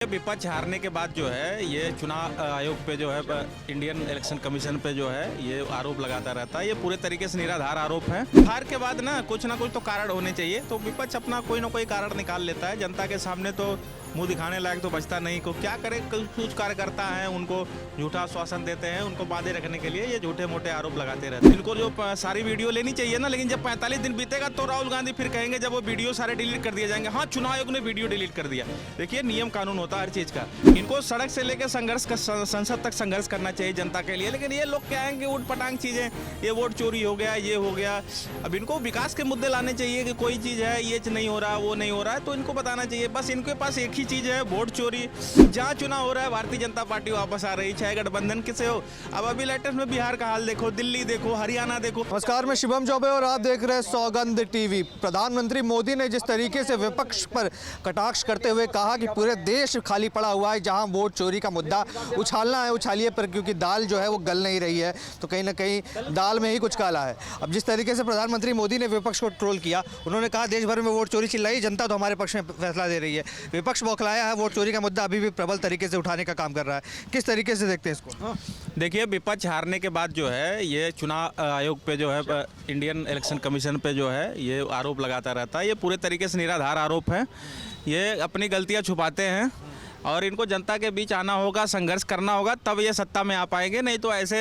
विपक्ष हारने के बाद जो है ये चुनाव आयोग पे जो है इंडियन इलेक्शन कमीशन पे जो है ये आरोप लगाता रहता है। ये पूरे तरीके से निराधार आरोप है। हार के बाद ना कुछ तो कारण होने चाहिए, तो विपक्ष अपना कोई ना कोई कारण निकाल लेता है। जनता के सामने तो मुंह दिखाने लायक तो बचता नहीं। को क्या करे, कुछ कार्यकर्ता हैं उनको झूठा आश्वासन देते हैं, उनको बांधे रखने के लिए ये झूठे मोटे आरोप लगाते रहते हैं। इनको जो सारी वीडियो लेनी चाहिए ना, लेकिन जब 45 दिन बीतेगा तो राहुल गांधी फिर कहेंगे जब वो वीडियो सारे डिलीट कर दिए जाएंगे, हाँ चुनाव आयोग ने वीडियो डिलीट कर दिया। देखिए नियम कानून होता है हर चीज का। इनको सड़क से लेकर संघर्ष संसद तक संघर्ष करना चाहिए जनता के लिए, लेकिन ये लोग क्या है कि उठ पटांग चीजें, ये वोट चोरी हो गया, ये हो गया। अब इनको विकास के मुद्दे लाने चाहिए कि कोई चीज है ये नहीं हो रहा, वो नहीं हो रहा है, तो इनको बताना चाहिए। बस इनके पास एक ही चीज है, वोट चोरी। जहाँ चुनाव हो रहा है भारतीय जनता पार्टी वापस आ रही, चाहे गठबंधन किसे हो। अब अभी लेटेस्ट में बिहार का हाल देखो, दिल्ली देखो, हरियाणा देखो। नमस्कार, मैं शिवम चौबे और आप देख रहे हैं सौगंध टीवी। प्रधानमंत्री मोदी ने जिस तरीके से विपक्ष पर कटाक्ष करते हुए कहा कि पूरे देश खाली पड़ा हुआ है, जहां वोट चोरी का मुद्दा उछालना है उछालिए, पर क्योंकि दाल जो है वो गल नहीं रही है, तो कहीं ना कहीं दाल में ही कुछ काला है। अब जिस तरीके से प्रधानमंत्री मोदी ने विपक्ष को ट्रोल किया, उन्होंने कहा देश भर में वोट चोरी चिल्लाई, जनता तो हमारे पक्ष में फैसला दे रही है। विपक्ष बौखलाया है, वोट चोरी का मुद्दा अभी भी प्रबल तरीके से उठाने का काम कर रहा है। किस तरीके से देखते हैं इसको? देखिए विपक्ष हारने के बाद जो है ये चुनाव आयोग पे जो है इंडियन इलेक्शन कमीशन पे जो है ये आरोप लगाता रहता है। ये पूरे तरीके से निराधार आरोप है। ये अपनी गलतियां छुपाते हैं और इनको जनता के बीच आना होगा, संघर्ष करना होगा, तब ये सत्ता में आ पाएंगे। नहीं तो ऐसे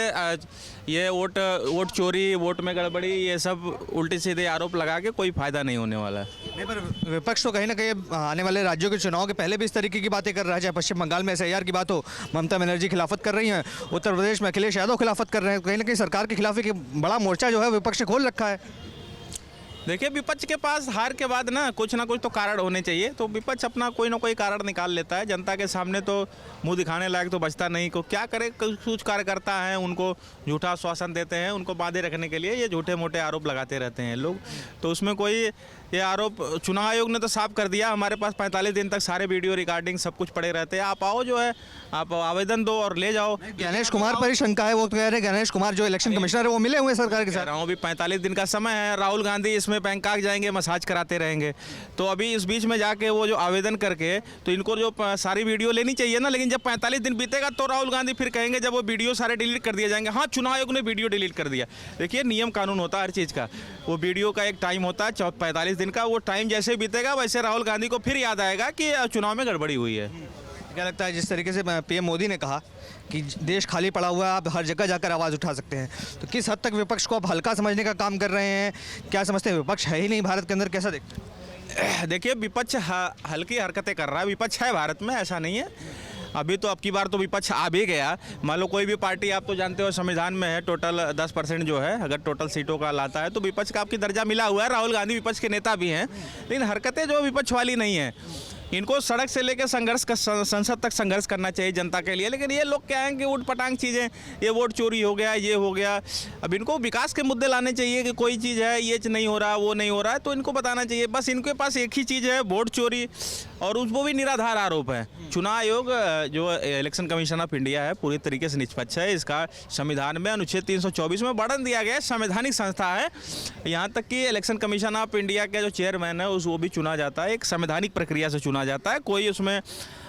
ये वोट चोरी, वोट में गड़बड़ी, ये सब उल्टे सीधे आरोप लगा के कोई फायदा नहीं होने वाला है। नहीं, पर विपक्ष तो कहीं ना कहीं आने वाले राज्यों के चुनाव के पहले भी इस तरीके की बातें कर रहा है। चाहे पश्चिम बंगाल में SIR की बात हो, ममता बनर्जी खिलाफत कर रही हैं, उत्तर प्रदेश में अखिलेश यादव खिलाफत कर रहे हैं। कहीं ना कहीं सरकार के खिलाफ एक बड़ा मोर्चा जो है विपक्ष ने खोल रखा है। देखिए विपक्ष के पास हार के बाद ना कुछ तो कारण होने चाहिए, तो विपक्ष अपना कोई ना कोई कारण निकाल लेता है। जनता के सामने तो मुंह दिखाने लायक तो बचता नहीं। को क्या करे, कुछ कार्यकर्ता हैं उनको झूठा आश्वासन देते हैं, उनको बांधे रखने के लिए ये झूठे मोटे आरोप लगाते रहते हैं लोग। तो उसमें कोई ये आरोप चुनाव आयोग ने तो साफ कर दिया, हमारे पास 45 दिन तक सारे वीडियो रिकॉर्डिंग सब कुछ पड़े रहते हैं। आप आओ, जो है आप आवेदन दो और ले जाओ। गणेश कुमार पर ही शंका है, वो तो कह रहे हैं गणेश कुमार जो इलेक्शन कमिश्नर है वो मिले हुए सरकार के साथ। अभी 45 दिन का समय है, राहुल गांधी इसमें बैंकॉक जाएंगे, मसाज कराते रहेंगे। तो अभी इस बीच में जाके वो जो आवेदन करके, तो इनको जो सारी वीडियो लेनी चाहिए ना, लेकिन जब 45 दिन बीतेगा तो राहुल गांधी फिर कहेंगे जब वो वीडियो सारे डिलीट कर दिए जाएंगे, हाँ चुनाव आयोग ने वीडियो डिलीट कर दिया। देखिए नियम कानून होता है हर चीज़ का। वो वीडियो का एक टाइम होता है 45 दिन का, वो टाइम जैसे बीतेगा वैसे राहुल गांधी को फिर याद आएगा कि चुनाव में गड़बड़ी हुई है। क्या लगता है जिस तरीके से PM मोदी ने कहा कि देश खाली पड़ा हुआ है, आप हर जगह जाकर आवाज़ उठा सकते हैं, तो किस हद तक विपक्ष को आप हल्का समझने का काम कर रहे हैं? क्या समझते हैं विपक्ष है ही नहीं भारत के अंदर? कैसा देखते हैं? देखिए विपक्ष हल्की हरकतें कर रहा है। विपक्ष है भारत में, ऐसा नहीं है। अभी तो अब की बार तो विपक्ष आ भी गया। मान लो कोई भी पार्टी, आप तो जानते हो संविधान में है टोटल 10% जो है, अगर टोटल सीटों का लाता है तो विपक्ष का आपकी दर्जा मिला हुआ है। राहुल गांधी विपक्ष के नेता भी हैं, लेकिन हरकतें जो विपक्ष वाली नहीं है। इनको सड़क से लेकर संसद तक संघर्ष करना चाहिए जनता के लिए, लेकिन ये लोग क्या है कि उठ पटांग चीज़ें, ये वोट चोरी हो गया, ये हो गया। अब इनको विकास के मुद्दे लाने चाहिए कि कोई चीज़ है ये नहीं हो रहा, वो नहीं हो रहा है, तो इनको बताना चाहिए। बस इनके पास एक ही चीज़ है, वोट चोरी, और वो भी निराधार आरोप है। चुनाव आयोग जो इलेक्शन कमीशन ऑफ इंडिया है पूरी तरीके से निष्पक्ष है। इसका संविधान में अनुच्छेद 324 में वर्णन दिया गया है, संवैधानिक संस्था है। यहाँ तक कि इलेक्शन कमीशन ऑफ इंडिया का जो चेयरमैन है वो भी चुना जाता है, एक संवैधानिक प्रक्रिया से चुना जाता है, कोई उसमें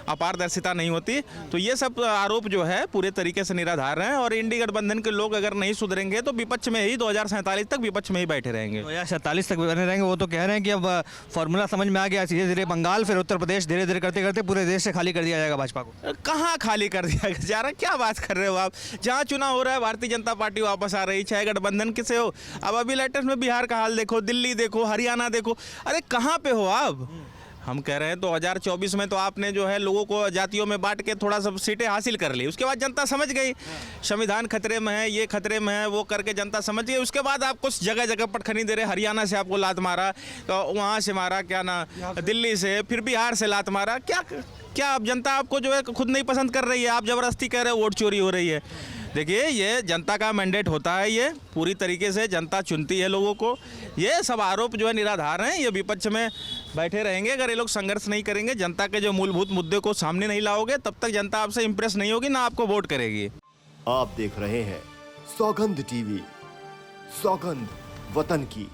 अपारदर्शिता नहीं होती। तो ये सब आरोप जो है पूरे तरीके से निराधार हैं, और इंडी गठबंधन के लोग अगर नहीं सुधरेंगे तो विपक्ष में ही 2047 तक विपक्ष में ही बैठे रहेंगे। 2047 तक बने रहेंगे। वो तो कह रहे हैं कि अब फॉर्मूला समझ में आ गया, धीरे धीरे बंगाल फिर उत्तर प्रदेश, धीरे धीरे करते करते पूरे देश से खाली कर दिया जाएगा भाजपा को। कहाँ खाली कर दिया जा रहा है, क्या बात कर रहे हो आप? जहाँ चुनाव हो रहा है भारतीय जनता पार्टी वापस आ रही, चाहे गठबंधन किसे हो। अब अभी लेटेस्ट में बिहार का हाल देखो, दिल्ली देखो, हरियाणा देखो। अरे कहाँ पे हो आप? हम कह रहे हैं 2024 में तो आपने जो है लोगों को जातियों में बांट के थोड़ा सा सीटें हासिल कर ली, उसके बाद जनता समझ गई संविधान खतरे में है, ये खतरे में है, वो करके जनता समझ गई। उसके बाद आपको जगह जगह पटखनी दे रहे। हरियाणा से आपको लात मारा, तो वहाँ से मारा, क्या ना दिल्ली से, फिर बिहार से लात मारा। क्या अब जनता आपको जो है खुद नहीं पसंद कर रही है, आप ज़बरदस्ती कह रहे हो वोट चोरी हो रही है। देखिए ये जनता का मैंडेट होता है, ये पूरी तरीके से जनता चुनती है लोगों को। ये सब आरोप जो है निराधार हैं। ये विपक्ष में बैठे रहेंगे, अगर ये लोग संघर्ष नहीं करेंगे, जनता के जो मूलभूत मुद्दे को सामने नहीं लाओगे, तब तक जनता आपसे इंप्रेस नहीं होगी, ना आपको वोट करेगी। आप देख रहे हैं सौगंध टीवी, सौगंध वतन की।